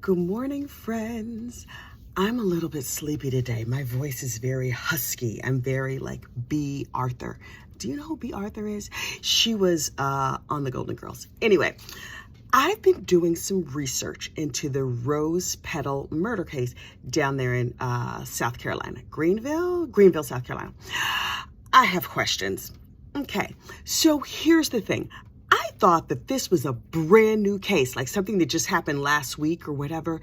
Good morning, friends. I'm a little bit sleepy today. My voice is very husky. I'm very like B. Arthur. Do you know who B. Arthur is? She was on the Golden Girls. Anyway, I've been doing some research into the Rose Petal murder case down there in South Carolina. Greenville, South Carolina. I have questions. Okay, so here's the thing. I thought that this was a brand new case, like something that just happened last week or whatever.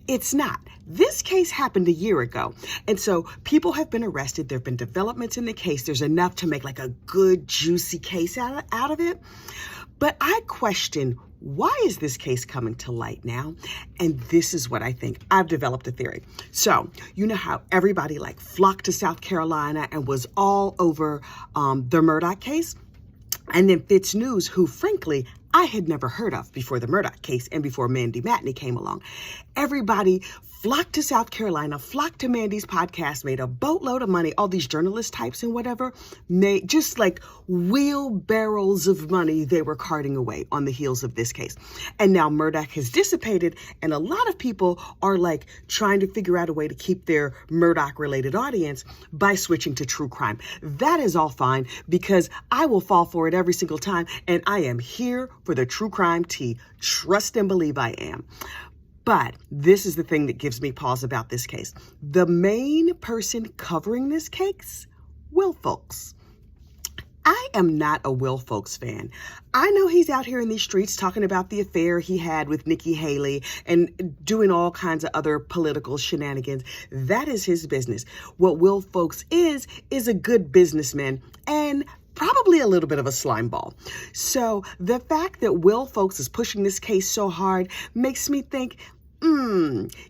It's not. This case happened a year ago. And so people have been arrested. There have been developments in the case. There's enough to make like a good, juicy case out of it. But I question, why is this case coming to light now? And this is what I think. I've developed a theory. So, you know how everybody like flocked to South Carolina and was all over the Murdaugh case? And then Fitz News, who frankly, I had never heard of before the Murdaugh case and before Mandy Matney came along. Everybody flocked to South Carolina, flocked to Mandy's podcast, made a boatload of money. All these journalist types and whatever, made just like wheelbarrows of money they were carting away on the heels of this case. And now Murdaugh has dissipated, and a lot of people are like trying to figure out a way to keep their Murdaugh-related audience by switching to true crime. That is all fine, because I will fall for it every single time, and I am here for the true crime tea. Trust and believe I am. But this is the thing that gives me pause about this case. The main person covering this case, Will Folks. I am not a Will Folks fan. I know he's out here in these streets talking about the affair he had with Nikki Haley and doing all kinds of other political shenanigans. That is his business. What Will Folks is a good businessman and probably a little bit of a slime ball. So the fact that Will Folks is pushing this case so hard makes me think,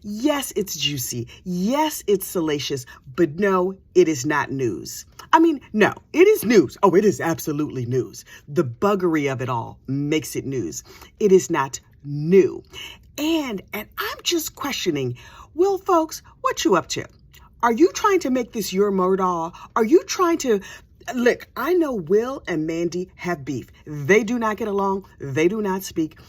yes, it's juicy. Yes, it's salacious, but no, it is not news. I mean, no, it is news. Oh, it is absolutely news. The buggery of it all makes it news. It is not new. And I'm just questioning, Will Folks, what you up to? Are you trying to make this your Murdaugh? Are you trying to... Look, I know Will and Mandy have beef. They do not get along. They do not speak.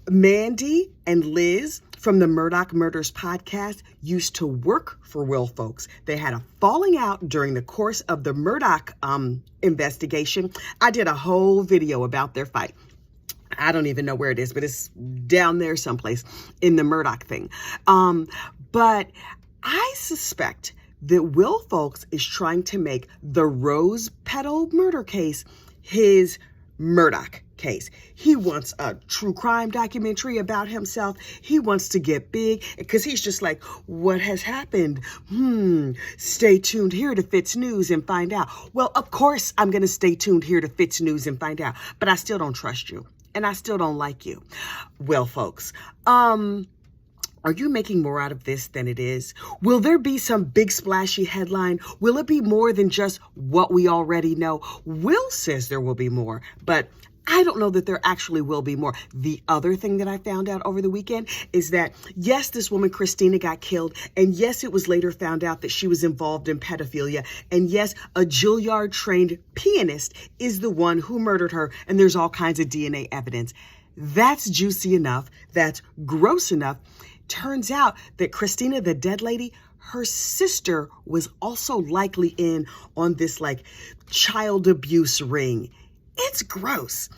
Mandy and Liz from the Murdaugh Murders podcast used to work for Will Folks. They had a falling out during the course of the Murdaugh investigation. I did a whole video about their fight. I don't even know where it is, but it's down there someplace in the Murdaugh thing. But I suspect that Will Folks is trying to make the Rose Petal murder case his Murdaugh case. He wants a true crime documentary about himself. He wants to get big because he's just like, what has happened? Stay tuned here to Fitz News and find out. Well, of course I'm going to stay tuned here to Fitz News and find out, but I still don't trust you and I still don't like you. Will Folks, are you making more out of this than it is? Will there be some big splashy headline? Will it be more than just what we already know? Will says there will be more, but I don't know that there actually will be more. The other thing that I found out over the weekend is that, yes, this woman, Christina, got killed. And yes, it was later found out that she was involved in pedophilia. And yes, a Juilliard-trained pianist is the one who murdered her. And there's all kinds of DNA evidence. That's juicy enough. That's gross enough. Turns out that Christina, the dead lady, her sister was also likely in on this like child abuse ring. It's gross.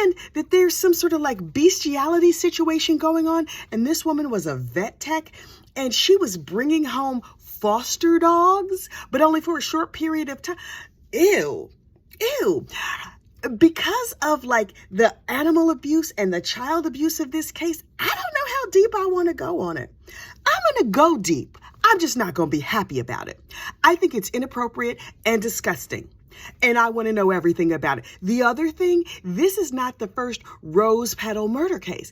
And that there's some sort of like bestiality situation going on. And this woman was a vet tech and she was bringing home foster dogs, but only for a short period of time. Ew. Because of like the animal abuse and the child abuse of this case, I don't know how deep I want to go on it. I'm going to go deep. I'm just not going to be happy about it. I think it's inappropriate and disgusting. And I want to know everything about it. The other thing, this is not the first Rose Petal murder case.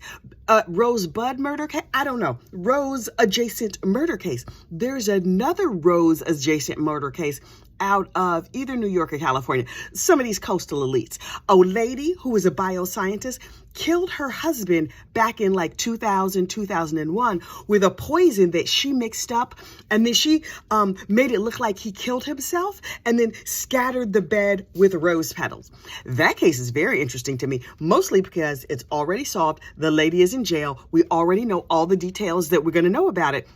Rosebud murder case? I don't know. Rose adjacent murder case. There's another Rose adjacent murder case out of either New York or California, some of these coastal elites. A lady who was a bioscientist killed her husband back in like 2000, 2001 with a poison that she mixed up. And then she made it look like he killed himself and then scattered the bed with rose petals. That case is very interesting to me, mostly because it's already solved. The lady is in jail. We already know all the details that we're going to know about it.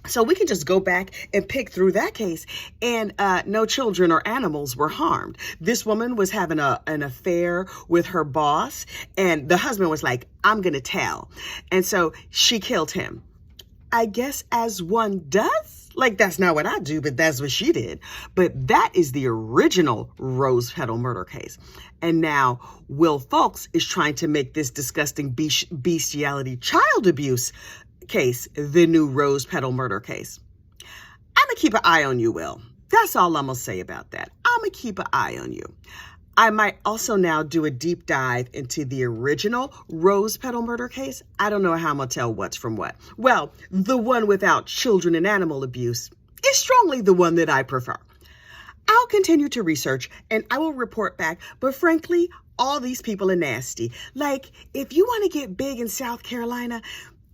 So we can just go back and pick through that case, and no children or animals were harmed. This woman was having an affair with her boss, and the husband was like, I'm going to tell. And so she killed him. I guess as one does. Like, that's not what I do, but that's what she did. But that is the original rose petal murder case. And now Will Folks is trying to make this disgusting bestiality child abuse case the new rose petal murder case. I'm gonna keep an eye on you, Will. That's all I'm gonna say about that. I'm gonna keep an eye on you. I might also now do a deep dive into the original rose petal murder case. I don't know how I'm gonna tell what's from what. Well, the one without children and animal abuse is strongly the one that I prefer. I'll continue to research and I will report back, but frankly, all these people are nasty. Like, if you want to get big in South Carolina,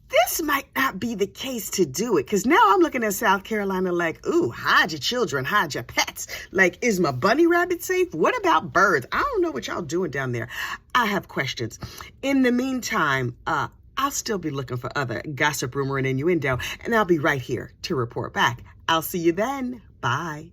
this might not be the case to do it, because now I'm looking at South Carolina like, ooh, hide your children, hide your pets. Like, is my bunny rabbit safe? What about birds? I don't know what y'all doing down there. I have questions. In the meantime, I'll still be looking for other gossip, rumor, and innuendo, and I'll be right here to report back. I'll see you then. Bye.